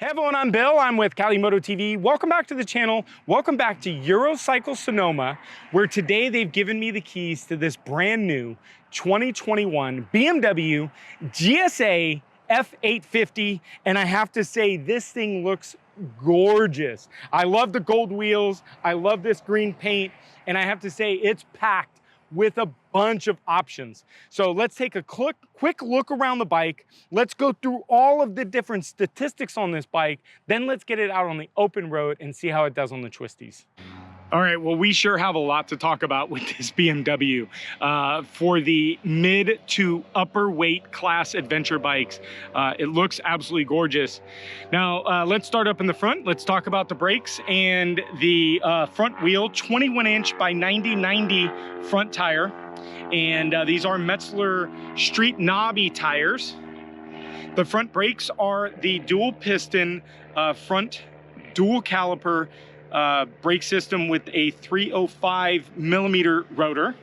Hey everyone, I'm Bill. I'm with Cali Moto TV. Welcome back to the channel. Welcome back to Eurocycle Sonoma, where today they've given me the keys to this brand new 2021 BMW GSA F850. And I have to say, this thing looks gorgeous. I love the gold wheels. I love this green paint. And I have to say, it's packed with a bunch of options. So let's take a quick look around the bike. Let's go through all of the different statistics on this bike. Then let's get it out on the open road and see how it does on the twisties. All right, well, we sure have a lot to talk about with this BMW. For the mid to upper weight class adventure bikes, it looks absolutely gorgeous. Now, let's start up in the front. Let's talk about the brakes and the front wheel, 21-inch by 90/90 front tire. And these are Metzeler street knobby tires. The front brakes are the dual piston front dual caliper brake system with a 305 millimeter rotor.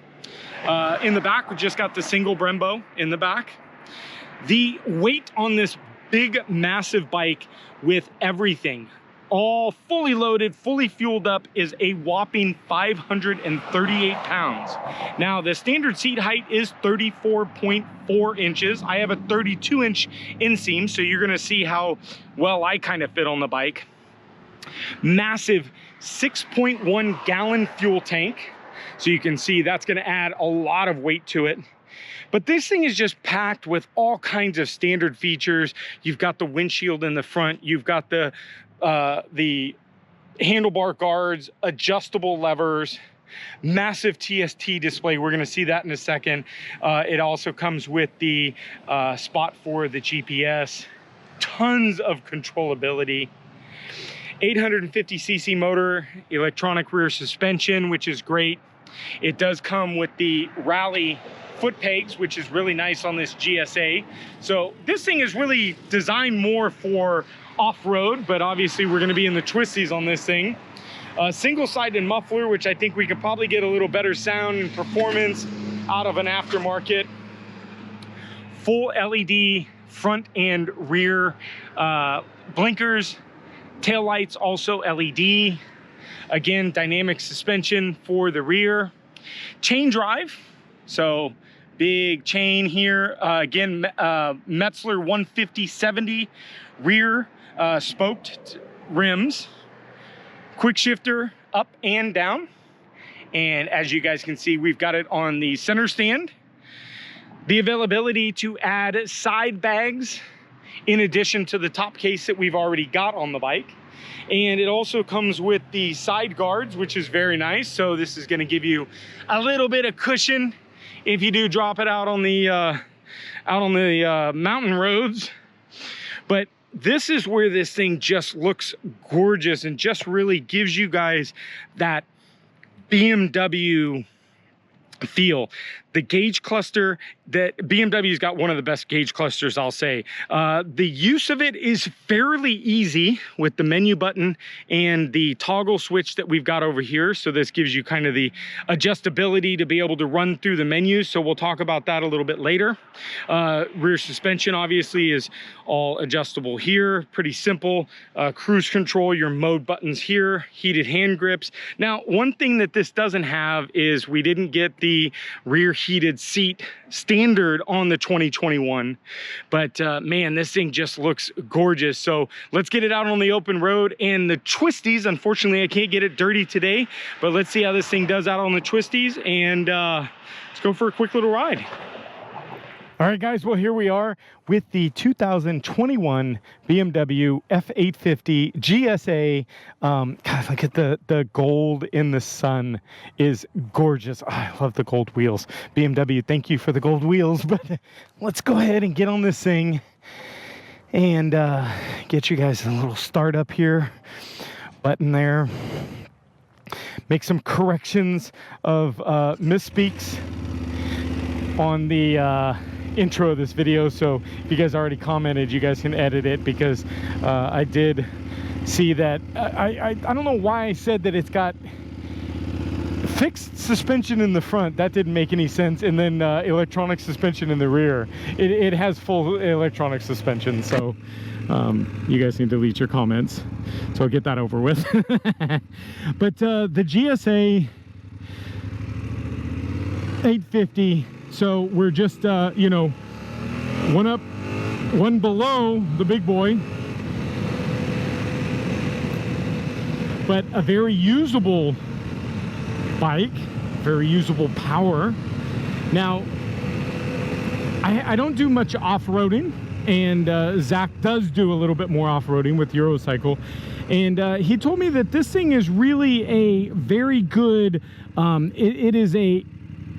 In the back, we just got the single Brembo in the back. The weight on this big, massive bike with everything, all fully loaded, fully fueled up, is a whopping 538 pounds. Now, the standard seat height is 34.4 inches. I have a 32-inch inseam, so you're gonna see how well I kind of fit on the bike. Massive 6.1 gallon fuel tank. So you can see that's going to add a lot of weight to it. But this thing is just packed with all kinds of standard features. You've got the windshield in the front. You've got the handlebar guards, adjustable levers, massive TST display. We're going to see that in a second. It also comes with the spot for the GPS. Tons of controllability. 850cc motor, electronic rear suspension, which is great. It does come with the rally foot pegs, which is really nice on this GSA. So this thing is really designed more for off-road, but obviously we're gonna be in the twisties on this thing. Single-sided muffler, which I think we could probably get a little better sound and performance out of an aftermarket. Full LED front and rear blinkers. Tail lights also LED. Again, dynamic suspension for the rear. Chain drive, so big chain here. Again, Metzeler 150/70 rear spoked rims. Quick shifter up and down. And as you guys can see, we've got it on the center stand. The availability to add side bags in addition to the top case that we've already got on the bike. And it also comes with the side guards, which is very nice. So this is going to give you a little bit of cushion if you do drop it out on the mountain roads. But this is where this thing just looks gorgeous and just really gives you guys that BMW feel. The gauge cluster, that BMW's got one of the best gauge clusters, I'll say. The use of it is fairly easy with the menu button and the toggle switch that we've got over here. So this gives you kind of the adjustability to be able to run through the menus. So we'll talk about that a little bit later. Rear suspension obviously is all adjustable here. Pretty simple. Cruise control, your mode buttons here, heated hand grips. Now, one thing that this doesn't have is we didn't get the rear heated seat standard on the 2021, but man, this thing just looks gorgeous. So let's get it out on the open road and the twisties. Unfortunately, I can't get it dirty today, but let's see how this thing does out on the twisties, and let's go for a quick little ride. All right, guys, well, here we are with the 2021 BMW F850 GSA. God, look at the gold in the sun is gorgeous. Oh, I love the gold wheels. BMW, thank you for the gold wheels, but let's go ahead and get on this thing and get you guys a little start up here. Button there. Make some corrections of misspeaks on the intro of this video, so if you guys already commented, you guys can edit it, because I did see that I don't know why I said that it's got fixed suspension in the front. That didn't make any sense. And then electronic suspension in the rear. It has full electronic suspension, so You guys need to delete your comments, so I'll get that over with. But the GSA 850, so we're just you know, one up, one below the big boy, but a very usable bike, very usable power. Now, I don't do much off-roading, and Zach does do a little bit more off-roading with Eurocycle, and he told me that this thing is really a very good, it is a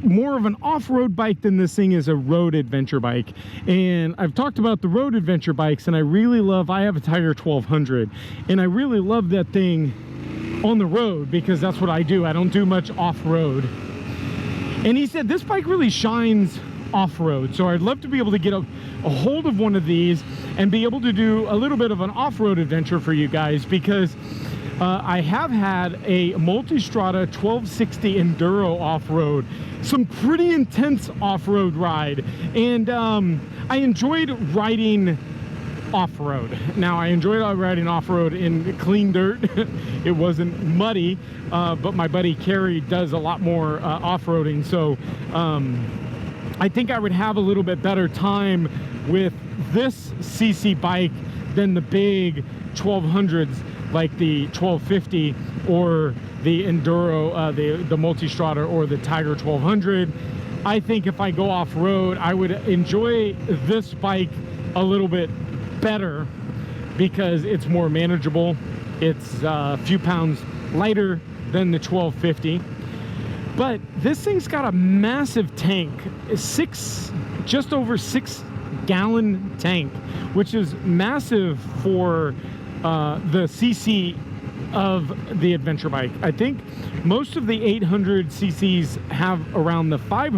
more of an off-road bike than this thing is a road adventure bike. And I've talked about the road adventure bikes, and I really love, I have a Tiger 1200, and I really love that thing on the road because that's what I do. I don't do much off-road. And he said this bike really shines off-road, so I'd love to be able to get a hold of one of these and be able to do a little bit of an off-road adventure for you guys, because I have had a Multistrada 1260 Enduro off-road, some pretty intense off-road ride, and I enjoyed riding off-road. Now, I enjoyed riding off-road in clean dirt. It wasn't muddy, but my buddy Kerry does a lot more off-roading, so I think I would have a little bit better time with this CC bike than the big 1200s like the 1250 or the Enduro, the Multistrada, or the Tiger 1200. I think if I go off-road, I would enjoy this bike a little bit better because it's more manageable. It's a few pounds lighter than the 1250. But this thing's got a massive tank, just over 6 gallon tank, which is massive for the CC of the adventure bike. I think most of the 800 cc's have around the 5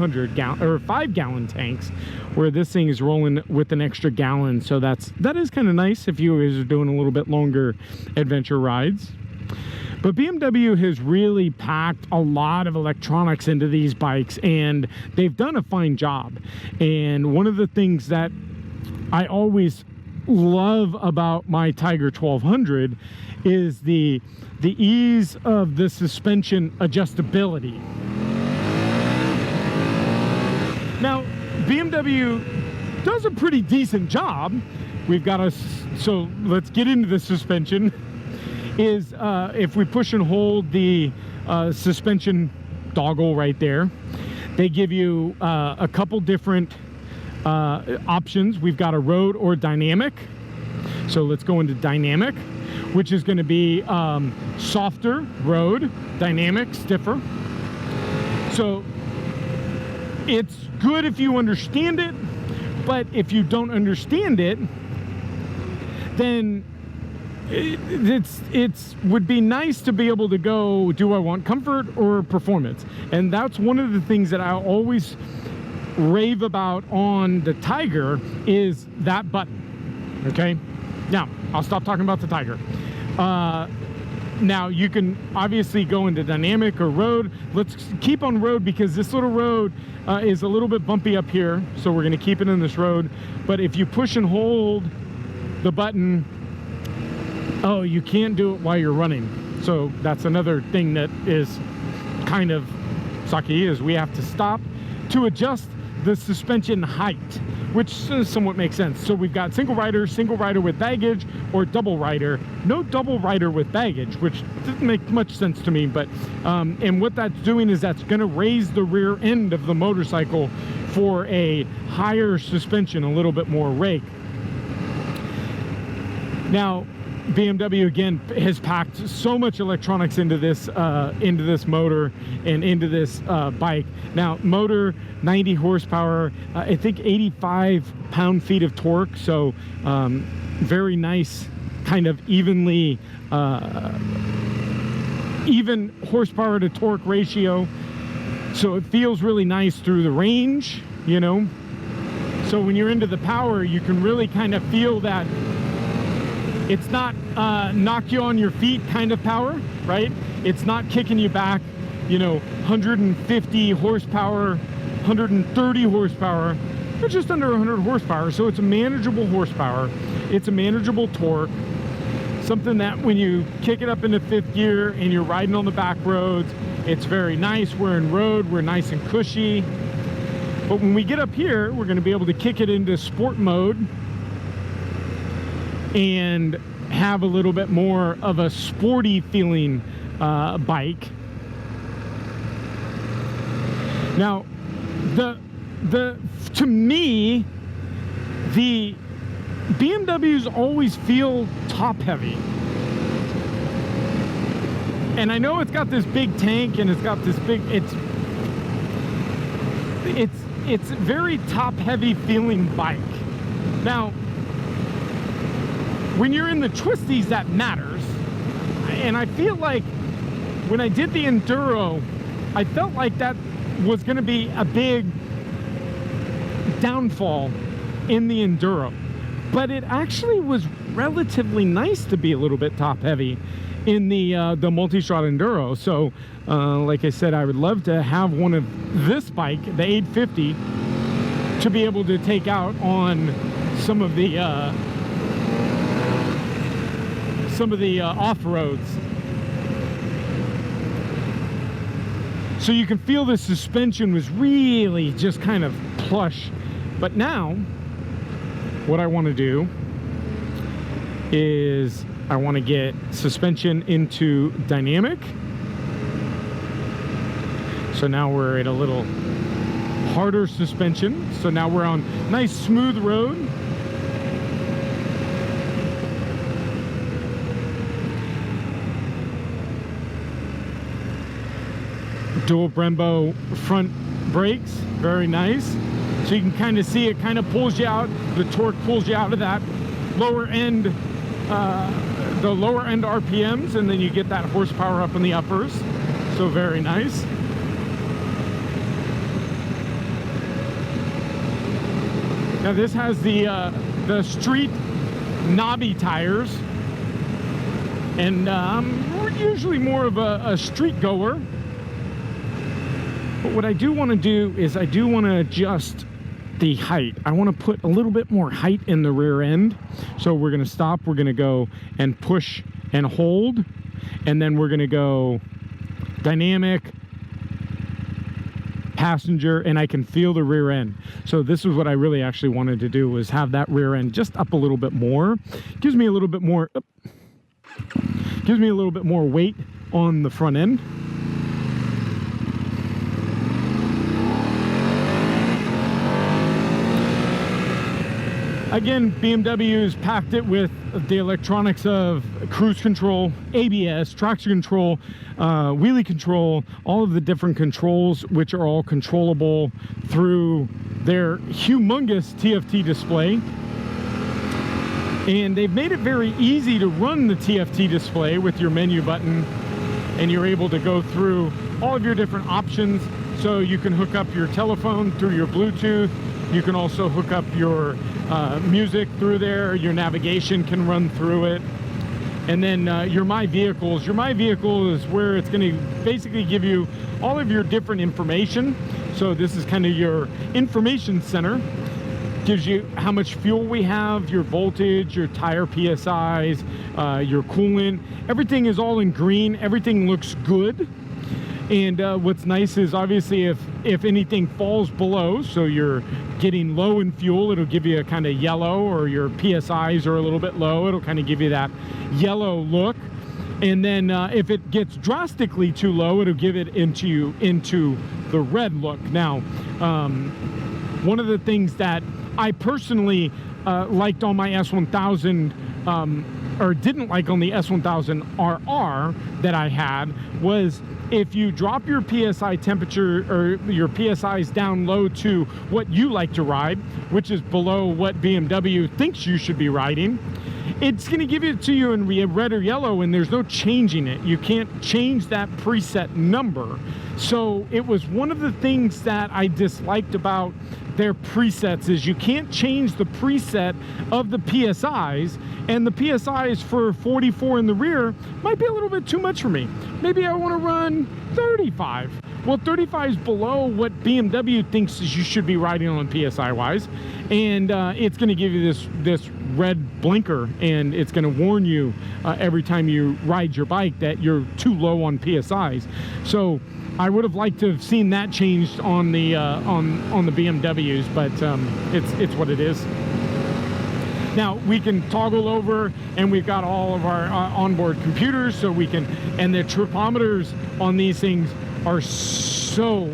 gallon tanks, where this thing is rolling with an extra gallon. So that is kind of nice if you guys are doing a little bit longer adventure rides. But BMW has really packed a lot of electronics into these bikes, and they've done a fine job. And one of the things that I always love about my Tiger 1200 is the ease of the suspension adjustability. Now, BMW does a pretty decent job. We've got so let's get into the suspension. Is if we push and hold the suspension toggle right there, they give you a couple different options. We've got a road or dynamic. So let's go into dynamic, which is going to be softer road, dynamic, stiffer. So it's good if you understand it, but if you don't understand it, then it would be nice to be able to go, do I want comfort or performance? And that's one of the things that I always rave about on the Tiger, is that button. Okay, now I'll stop talking about the Tiger. Now you can obviously go into dynamic or road. Let's keep on road because this little road is a little bit bumpy up here, so we're going to keep it in this road. But if you push and hold the button, oh, you can't do it while you're running. So that's another thing that is kind of sucky, is we have to stop to adjust the suspension height, which somewhat makes sense. So we've got single rider with baggage, or double rider. No double rider with baggage, which doesn't make much sense to me, but and what that's doing is that's going to raise the rear end of the motorcycle for a higher suspension, a little bit more rake. Now, BMW again has packed so much electronics into this motor and into this bike. Now, motor 90 horsepower, I think 85 pound-feet of torque, so very nice, kind of evenly even horsepower to torque ratio. So it feels really nice through the range, you know. So when you're into the power, you can really kind of feel that it's not knock you on your feet kind of power, right? It's not kicking you back, you know, 150 horsepower, 130 horsepower, but just under 100 horsepower. So it's a manageable horsepower. It's a manageable torque, something that when you kick it up into 5th gear and you're riding on the back roads, it's very nice. We're in road, we're nice and cushy. But when we get up here, we're going to be able to kick it into sport mode and have a little bit more of a sporty feeling bike. Now, to me, the BMWs always feel top heavy. And I know it's got this big tank and it's got this big, it's very top heavy feeling bike. Now, when you're in the twisties, that matters. And I feel like when I did the Enduro, I felt like that was going to be a big downfall in the Enduro. But it actually was relatively nice to be a little bit top heavy in the multi-shot Enduro. So like I said, I would love to have one of this bike, the 850, to be able to take out on some of the off-roads. So you can feel the suspension was really just kind of plush. But now what I want to do is I want to get suspension into dynamic. So now we're at a little harder suspension. So now we're on nice smooth road. Dual Brembo front brakes, very nice. So you can kind of see it kind of pulls you out, the torque pulls you out of that lower end, the lower end RPMs, and then you get that horsepower up in the uppers. So very nice. Now this has the street knobby tires, and we're usually more of a street goer. But what I do want to do is I do want to adjust the height. I want to put a little bit more height in the rear end. So we're going to stop, we're going to go and push and hold, and then we're going to go dynamic, passenger, and I can feel the rear end. So this is what I really actually wanted to do, was have that rear end just up a little bit more. Gives me a little bit more, gives me a little bit more weight on the front end. Again, BMW's packed it with the electronics of cruise control, ABS, traction control, wheelie control, all of the different controls, which are all controllable through their humongous TFT display. And they've made it very easy to run the TFT display with your menu button, and you're able to go through all of your different options. So you can hook up your telephone through your Bluetooth. You can also hook up your music through there. Your navigation can run through it. And then your My Vehicles. Your My Vehicle is where it's going to basically give you all of your different information. So this is kind of your information center. Gives you how much fuel we have, your voltage, your tire PSIs, your coolant. Everything is all in green. Everything looks good. And what's nice is obviously if anything falls below, so you're getting low in fuel, it'll give you a kind of yellow, or your PSIs are a little bit low, it'll kind of give you that yellow look. And then if it gets drastically too low, it'll give it into the red look. Now, one of the things that I personally liked on my S1000, or didn't like on the S1000 RR that I had, was if you drop your PSI temperature or your PSIs down low to what you like to ride, which is below what BMW thinks you should be riding, it's going to give it to you in red or yellow, and there's no changing it. You can't change that preset number. So it was one of the things that I disliked about their presets is you can't change the preset of the PSIs, and the PSIs for 44 in the rear might be a little bit too much for me. Maybe I want to run 35. Well, 35 is below what BMW thinks you should be riding on PSI wise, and it's going to give you this red blinker, and it's going to warn you every time you ride your bike that you're too low on PSIs. So I would have liked to have seen that changed on the BMWs, but it's what it is. Now we can toggle over, and we've got all of our onboard computers, so we can, and the tripometers on these things are so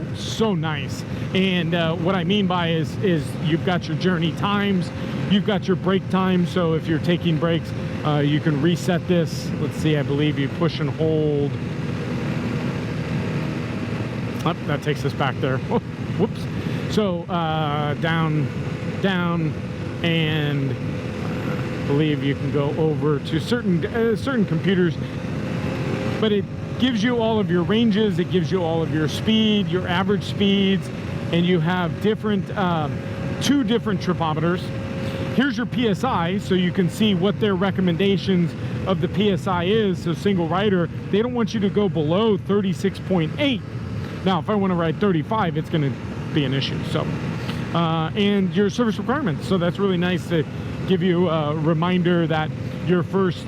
nice. And what I mean by is you've got your journey times, you've got your brake time, so if you're taking breaks, you can reset this. Let's see, I believe you push and hold. Oh, that takes us back there. Oh, whoops. So down, and I believe you can go over to certain computers, but it gives you all of your ranges, it gives you all of your speed, your average speeds, and you have different two different tripometers. Here's your PSI, so you can see what their recommendations of the PSI is. So single rider, they don't want you to go below 36.8. Now if I want to ride 35, it's going to be an issue. So and your service requirements, so that's really nice to give you a reminder that your first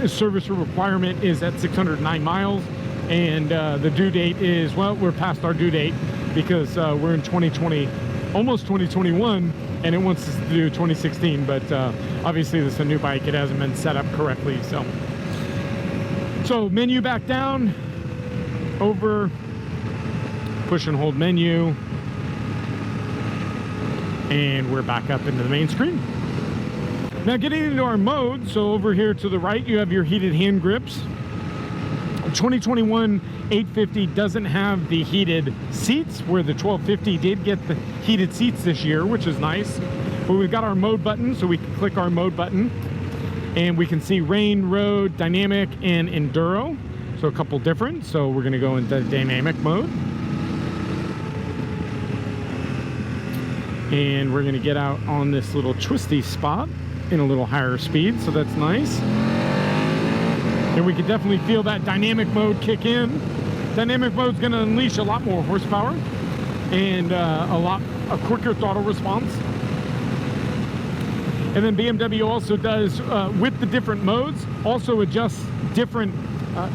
service requirement is at 609 miles, and the due date is, well, we're past our due date because we're in 2020, almost 2021, and it wants us to do 2016, but obviously this is a new bike, it hasn't been set up correctly. So menu back down, over, push and hold menu, and we're back up into the main screen. Now getting into our mode, so over here to the right you have your heated hand grips. 2021 850 doesn't have the heated seats, where the 1250 did get the heated seats this year, which is nice. But we've got our mode button, so we can click our mode button and we can see rain, road, dynamic, and enduro. So a couple different, so we're gonna go into dynamic mode. And we're gonna get out on this little twisty spot in a little higher speed, so that's nice. And we can definitely feel that dynamic mode kick in. Dynamic mode's gonna unleash a lot more horsepower and a quicker throttle response. And then BMW also does, with the different modes, also adjusts different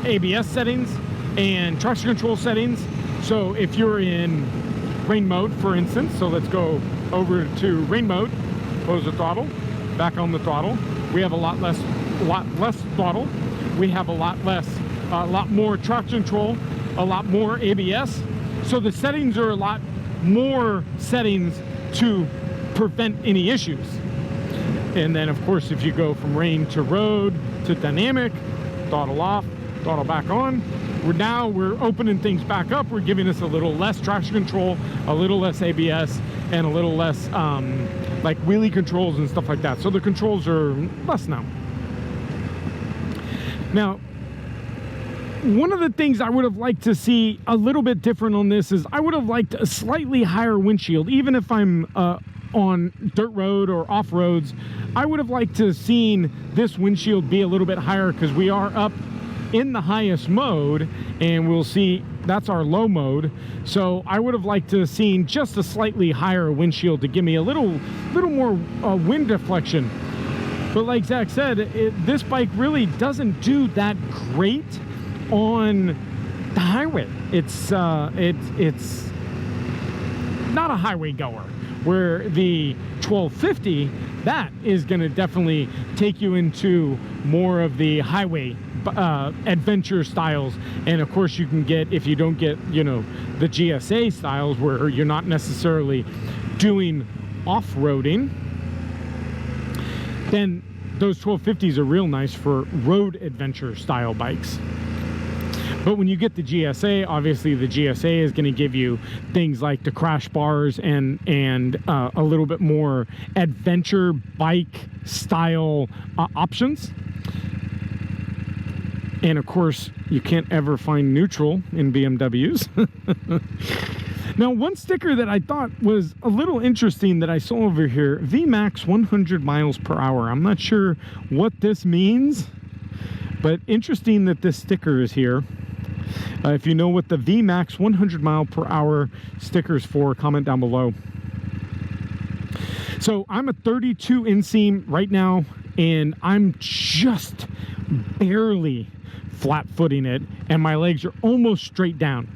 ABS settings and traction control settings. So if you're in rain mode, for instance, so let's go over to rain mode, close the throttle, back on the throttle. We have a lot less throttle. We have a lot more traction control, a lot more ABS. So the settings are a lot more settings to prevent any issues. And then of course, if you go from rain to road to dynamic, throttle off, throttle back on, we're opening things back up. We're giving us a little less traction control, a little less ABS, and a little less like wheelie controls and stuff like that. So the controls are less now. Now, one of the things I would have liked to see a little bit different on this is I would have liked a slightly higher windshield. Even if I'm on dirt road or off roads, I would have liked to have seen this windshield be a little bit higher, because we are up in the highest mode, and we'll see that's our low mode. So I would have liked to have seen just a slightly higher windshield to give me a little more wind deflection. But like Zach said, this bike really doesn't do that great on the highway. It's not a highway goer, where the 1250, that is going to definitely take you into more of the highway adventure styles. And of course you can get, if you don't get, you know, the GSA styles where you're not necessarily doing off-roading, then those 1250s are real nice for road adventure style bikes. But when you get the GSA, obviously the GSA is going to give you things like the crash bars and a little bit more adventure bike style options. And of course, you can't ever find neutral in BMWs. Now, one sticker that I thought was a little interesting that I saw over here, VMAX 100 miles per hour. I'm not sure what this means, but interesting that this sticker is here. If you know what the VMAX 100 mile per hour sticker is for, comment down below. So I'm a 32 inseam right now, and I'm just barely flat footing it, and my legs are almost straight down.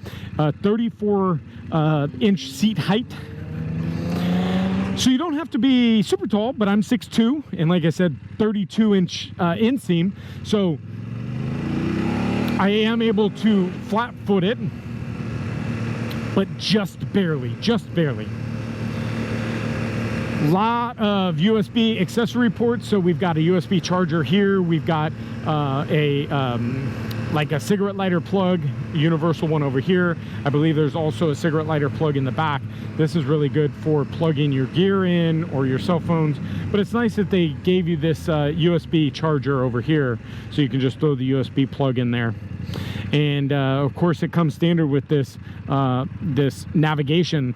34 inch seat height. So you don't have to be super tall, but I'm 6'2", and like I said, 32 inch inseam. So I am able to flat foot it, but just barely, Lot of USB accessory ports. So we've got a USB charger here. We've got like a cigarette lighter plug, a universal one over here. I believe there's also a cigarette lighter plug in the back. This is really good for plugging your gear in or your cell phones, but it's nice that they gave you this USB charger over here, so you can just throw the USB plug in there. And of course it comes standard with this this navigation,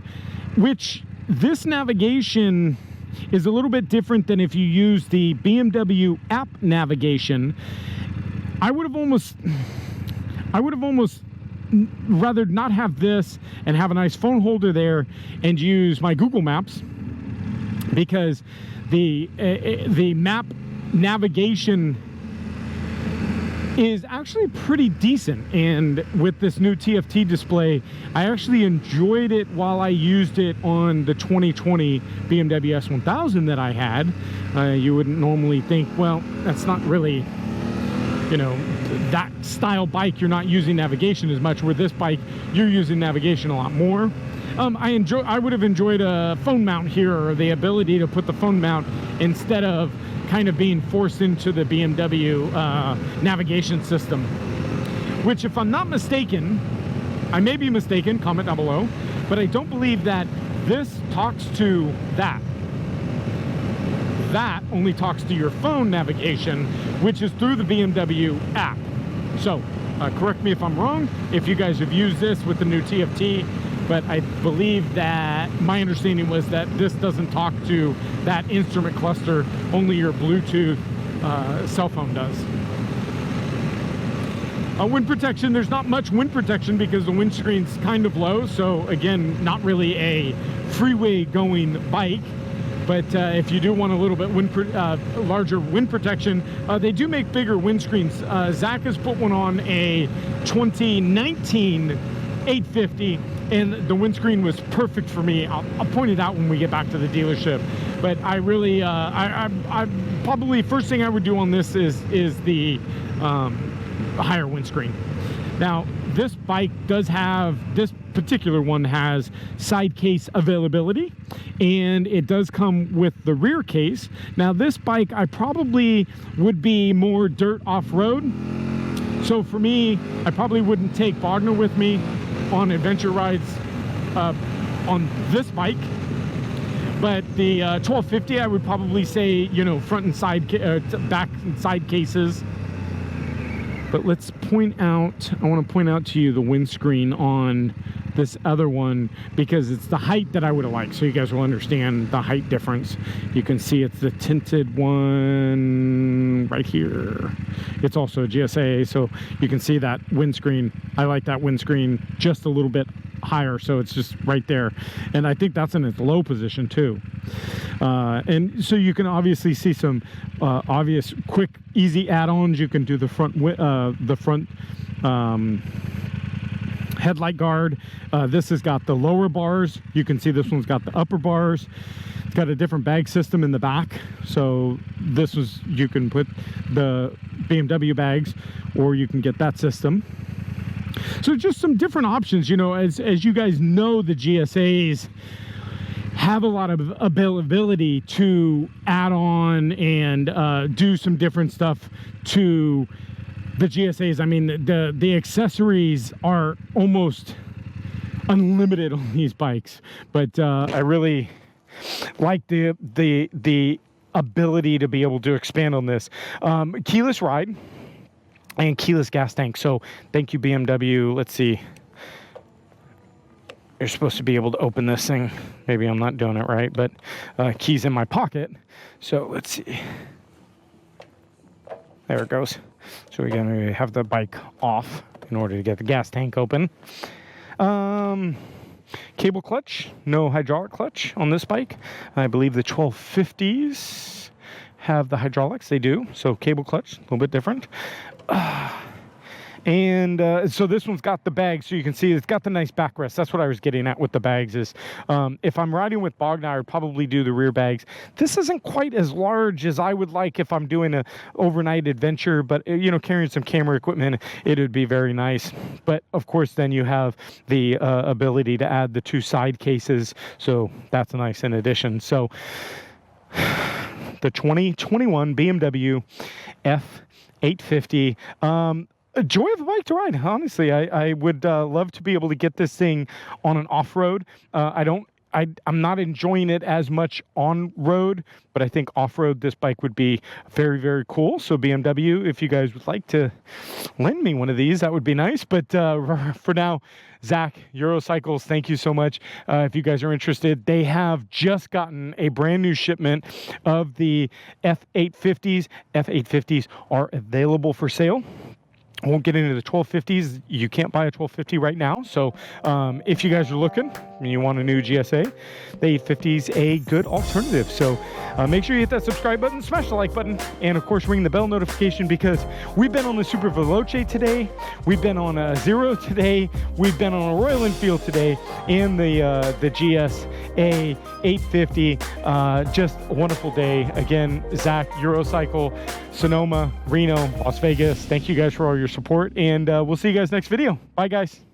which this navigation is a little bit different than if you use the BMW app navigation. I would have almost rather not have this and have a nice phone holder there and use my Google Maps, because the map navigation is actually pretty decent. And with this new TFT display, I actually enjoyed it while I used it on the 2020 BMW S1000 that I had. You wouldn't normally think, well, that's not really, you know, that style bike, you're not using navigation as much. Where this bike, you're using navigation a lot more. I would have enjoyed a phone mount here, or the ability to put the phone mount instead of kind of being forced into the BMW navigation system, which, if I'm not mistaken, I may be mistaken, comment down below, but I don't believe that this talks to that. That only talks to your phone navigation, which is through the BMW app. So correct me if I'm wrong, if you guys have used this with the new TFT, but I believe that my understanding was that this doesn't talk to that instrument cluster, only your Bluetooth cell phone does. Wind protection, there's not much wind protection because the windscreen's kind of low, so again, not really a freeway going bike. But if you do want a little bit larger wind protection, they do make bigger windscreens. Zach has put one on a 2019 850, and the windscreen was perfect for me. I'll point it out when we get back to the dealership. But I really, I probably first thing I would do on this is the higher windscreen. Now, this bike does have, this particular one has side case availability, and it does come with the rear case. Now, this bike, I probably would be more dirt off-road. So for me, I probably wouldn't take Wagner with me on adventure rides on this bike. But the 1250, I would probably say, you know, front and side, back and side cases. But let's point out, I want to point out to you the windscreen on this other one, because it's the height that I would have liked, so you guys will understand the height difference. You can see it's the tinted one right here. It's also a GSA, so you can see that windscreen. I like that windscreen just a little bit higher, so it's just right there, and I think that's in its low position too. And so you can obviously see some obvious quick easy add-ons. You can do the front headlight guard. This has got the lower bars. You can see this one's got the upper bars. It's got a different bag system in the back, so this was, you can put the BMW bags, or you can get that system. So just some different options. You know, as you guys know, the GSAs have a lot of availability to add on and do some different stuff to the GSAs. I mean, the accessories are almost unlimited on these bikes, but I really like the ability to be able to expand on this. Keyless ride. and keyless gas tank. So thank you, BMW. Let's see. You're supposed to be able to open this thing. Maybe I'm not doing it right, but keys in my pocket. So let's see. There it goes. So we're gonna have the bike off in order to get the gas tank open. Cable clutch, no hydraulic clutch on this bike. I believe the 1250s have the hydraulics. They do. So cable clutch, a little bit different. And so this one's got the bags, so you can see it's got the nice backrest. That's what I was getting at with the bags is if I'm riding with Bogna, I would probably do the rear bags. This isn't quite as large as I would like if I'm doing an overnight adventure, but you know, carrying some camera equipment, it would be very nice. But of course, then you have the ability to add the 2 side cases, so that's nice in addition. So the 2021 BMW F850. A joy of a bike to ride. Honestly, I would love to be able to get this thing on an off-road. I'm not enjoying it as much on road, but I think off-road this bike would be very, very cool. So BMW, if you guys would like to lend me one of these, that would be nice. But for now, Zach, Eurocycles, thank you so much. If you guys are interested, they have just gotten a brand new shipment of the F850s. F850s are available for sale. I won't get into the 1250s. You can't buy a 1250 right now. So if you guys are looking and you want a new GSA, the 850 is a good alternative. So make sure you hit that subscribe button, smash the like button, and of course ring the bell notification, because we've been on the Super Veloce today, we've been on a Zero today, we've been on a Royal Enfield today, and the GSA 850. Just a wonderful day. Again, Zach, Eurocycle, Sonoma, Reno, Las Vegas. Thank you guys for all your support, and we'll see you guys next video. Bye, guys.